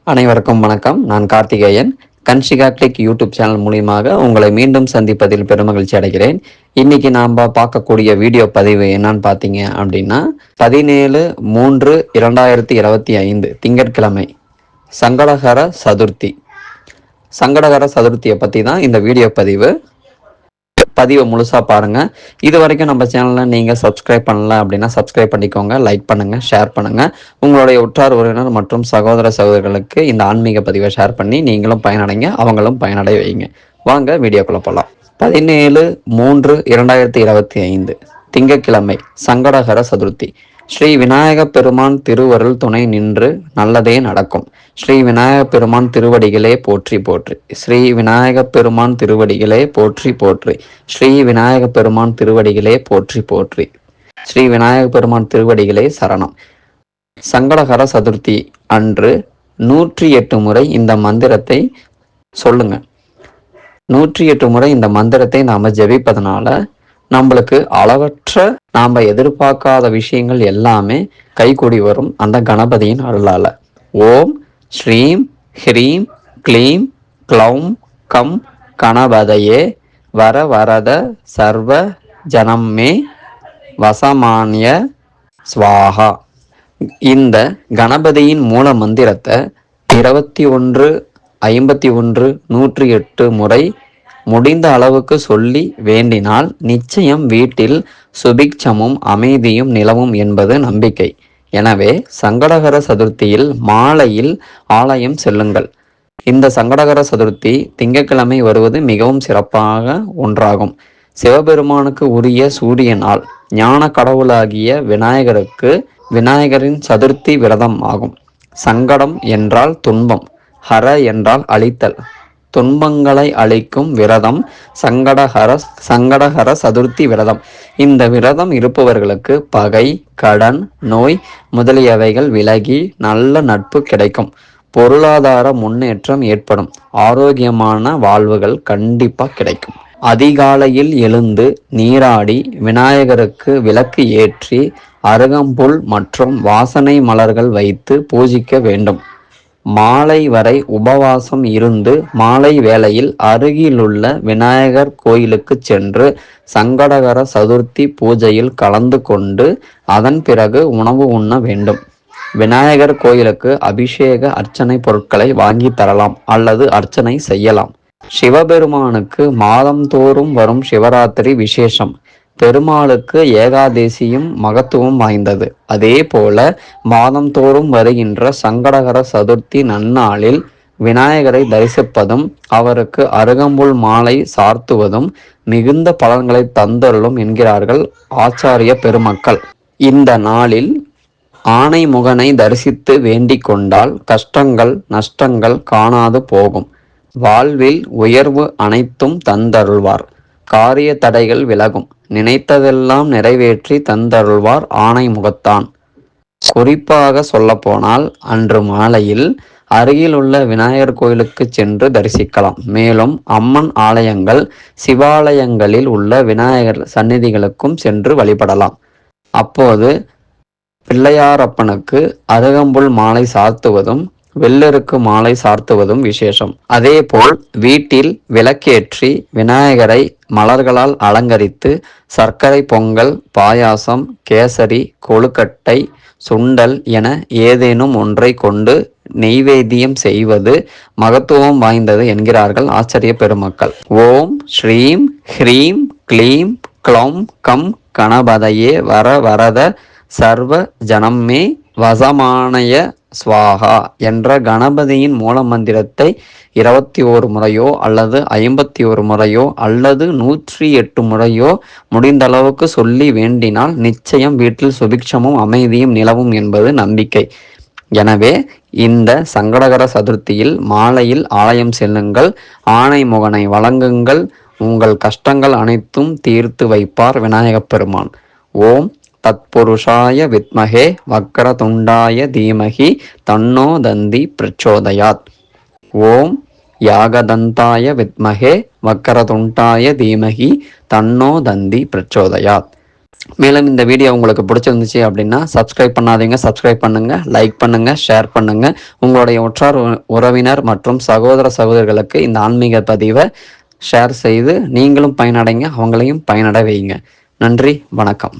அனைவருக்கும் வணக்கம். நான் Karthikeyan. Kanshika click YouTube channel மூலியமாக உங்களை மீண்டும் சந்திப்பதில் பெருமகிழ்ச்சி அடைகிறேன். இன்னைக்கு நாம் பார்க்கக்கூடிய வீடியோ பதிவு என்னன்னு பார்த்தீங்க அப்படின்னா 17/3/2025 திங்கட்கிழமை சங்கடகர சதுர்த்தி. சங்கடகர சதுர்த்தியை பற்றி தான் இந்த வீடியோ பதிவை முழுசாக பாருங்கள். இது வரைக்கும் நம்ம சேனலில் நீங்கள் சப்ஸ்கிரைப் பண்ணல அப்படின்னா சப்ஸ்கிரைப் பண்ணிக்கோங்க, லைக் பண்ணுங்கள், ஷேர் பண்ணுங்கள். உங்களுடைய உற்றார் உறவினர் மற்றும் சகோதர சகோதரிகளுக்கு இந்த ஆன்மீக பதிவை ஷேர் பண்ணி நீங்களும் பயனடைங்க, அவங்களும் பயனடைய வைங்க. வாங்க வீடியோக்குள்ள போகலாம். 17/3/2025 திங்கட்கிழமை சங்கடகர சதுர்த்தி. ஸ்ரீ விநாயக பெருமான் திருவருள் துணை நின்று நல்லதே நடக்கும். ஸ்ரீ விநாயக பெருமான் திருவடிகளே போற்றி போற்றி. ஸ்ரீ விநாயக பெருமான் திருவடிகளே போற்றி போற்றி. ஸ்ரீ விநாயக பெருமான் திருவடிகளே போற்றி போற்றி. ஸ்ரீ விநாயக பெருமான் திருவடிகளே சரணம். சங்கடகர சதுர்த்தி அன்று 108 முறை இந்த மந்திரத்தை சொல்லுங்க. 108 முறை இந்த மந்திரத்தை நாம ஜெபிப்பதனால நம்மளுக்கு அளவற்ற நாம எதிர்பார்க்காத விஷயங்கள் எல்லாமே கைகூடி வரும் அந்த கணபதியின் அருளால. ஓம் ஸ்ரீம் ஹ்ரீம் க்ளீம் க்ளௌம் கம் கணபதையே வர வரத சர்வ ஜனமே வசமானிய ஸ்வாஹா. இந்த கணபதியின் மூல மந்திரத்தை 21, 51, 108 முறை முடிந்த அளவுக்கு சொல்லி வேண்டினால் நிச்சயம் வீட்டில் சுபிக்ஷமும் அமைதியும் நிலவும் என்பது நம்பிக்கை. எனவே சங்கடகர சதுர்த்தியில் மாலையில் ஆலயம் செல்லுங்கள். இந்த சங்கடகர சதுர்த்தி திங்கட்கிழமை வருவது மிகவும் சிறப்பாக ஒன்றாகும். சிவபெருமானுக்கு உரிய சூரிய நாள். ஞான கடவுளாகிய விநாயகரின் சதுர்த்தி விரதம் ஆகும். சங்கடம் என்றால் துன்பம், ஹர என்றால் அழித்தல். துன்பங்களை அளிக்கும் விரதம் சங்கடகர சதுர்த்தி விரதம். இந்த விரதம் இருப்பவர்களுக்கு பகை, கடன், நோய் முதலியவைகள் விலகி நல்ல நட்பு கிடைக்கும். பொருளாதார முன்னேற்றம் ஏற்படும். ஆரோக்கியமான வாழ்வுகள் கண்டிப்பா கிடைக்கும். அதிகாலையில் எழுந்து நீராடி விநாயகருக்கு விளக்கு ஏற்றி அருகம்புல் மற்றும் வாசனை மலர்கள் வைத்து பூஜிக்க வேண்டும். மாலை வரை உபவாசம் இருந்து மாலை வேளையில் அருகிலுள்ள விநாயகர் கோயிலுக்கு சென்று சங்கடகர சதுர்த்தி பூஜையில் கலந்து கொண்டு அதன் பிறகு உணவு உண்ண வேண்டும். விநாயகர் கோயிலுக்கு அபிஷேக அர்ச்சனை பொருட்களை வாங்கி தரலாம் அல்லது அர்ச்சனை செய்யலாம். சிவபெருமானுக்கு மாதந்தோறும் வரும் சிவராத்திரி விசேஷம். பெருமாளுக்கு ஏகாதேசியும் மகத்துவம் வாய்ந்தது. அதே போல மாதந்தோறும் வருகின்ற சங்கடகர சதுர்த்தி நன்னாளில் விநாயகரை தரிசிப்பதும் அவருக்கு அருகம்புல் மாலை சார்த்துவதும் மிகுந்த பலன்களை தந்தருளும் என்கிறார்கள் ஆச்சாரிய பெருமக்கள். இந்த நாளில் ஆனை முகனை தரிசித்து வேண்டிக் கொண்டால் கஷ்டங்கள் நஷ்டங்கள் காணாது போகும். வாழ்வில் உயர்வு அனைத்தும் தந்தருள்வார். காரிய தடைகள் விலகும். நினைத்ததெல்லாம் நிறைவேற்றி தந்தருள்வார் ஆணை முகத்தான். குறிப்பாக சொல்லப்போனால் அன்று மாலையில் அருகில் உள்ள விநாயகர் கோயிலுக்கு சென்று தரிசிக்கலாம். மேலும் அம்மன் ஆலயங்கள், சிவாலயங்களில் உள்ள விநாயகர் சந்நிதிகளுக்கும் சென்று வழிபடலாம். அப்போது பிள்ளையாரப்பனுக்கு அருகம்புல் மாலை சாத்துவதும் வெள்ளருக்கு மாலை சார்த்துவதும் விசேஷம். அதேபோல் வீட்டில் விளக்கேற்றி விநாயகரை மலர்களால் அலங்கரித்து சர்க்கரை பொங்கல், பாயாசம், கேசரி, கொழுக்கட்டை, சுண்டல் என ஏதேனும் ஒன்றை கொண்டு நெய்வேத்தியம் செய்வது மகத்துவம் வாய்ந்தது என்கிறார்கள் ஆச்சரிய பெருமக்கள். ஓம் ஸ்ரீம் ஹ்ரீம் க்ளீம் க்ளௌம் கம் கணபதையே வர வரத சர்வ ஜனமே வசமானய ஸ்வாஹா என்ற கணபதியின் மூல மந்திரத்தை 21 முறையோ அல்லது 51 முறையோ அல்லது 108 முறையோ முடிந்த அளவுக்கு சொல்லி வேண்டினால் நிச்சயம் வீட்டில் சுபிக்ஷமும் அமைதியும் நிலவும் என்பது நம்பிக்கை. எனவே இந்த சங்கடகர சதுர்த்தியில் மாலையில் ஆலயம் செல்லுங்கள். ஆணை முகனை வழங்குங்கள். உங்கள் கஷ்டங்கள் அனைத்தும் தீர்த்து வைப்பார் விநாயகப் பெருமான். ஓம் தத்புருஷாய வித்மஹே வக்ரதுண்டாய தீமஹி தன்னோ தந்தி பிரச்சோதயாத். ஓம் யாகதந்தாய வித்மஹே வக்ரதுண்டாய தீமஹி தன்னோ தந்தி பிரச்சோதயாத். மேலும் இந்த வீடியோ உங்களுக்கு பிடிச்சிருந்துச்சு அப்படின்னா சப்ஸ்கிரைப் பண்ணாதீங்க, சப்ஸ்கிரைப் பண்ணுங்கள், லைக் பண்ணுங்கள், ஷேர் பண்ணுங்கள். உங்களுடைய உற்றார் உறவினர் மற்றும் சகோதர சகோதரிகளுக்கு இந்த ஆன்மீக பதிவை ஷேர் செய்து நீங்களும் பயனடைங்க, அவங்களையும் பயனடை வைங்க. நன்றி, வணக்கம்.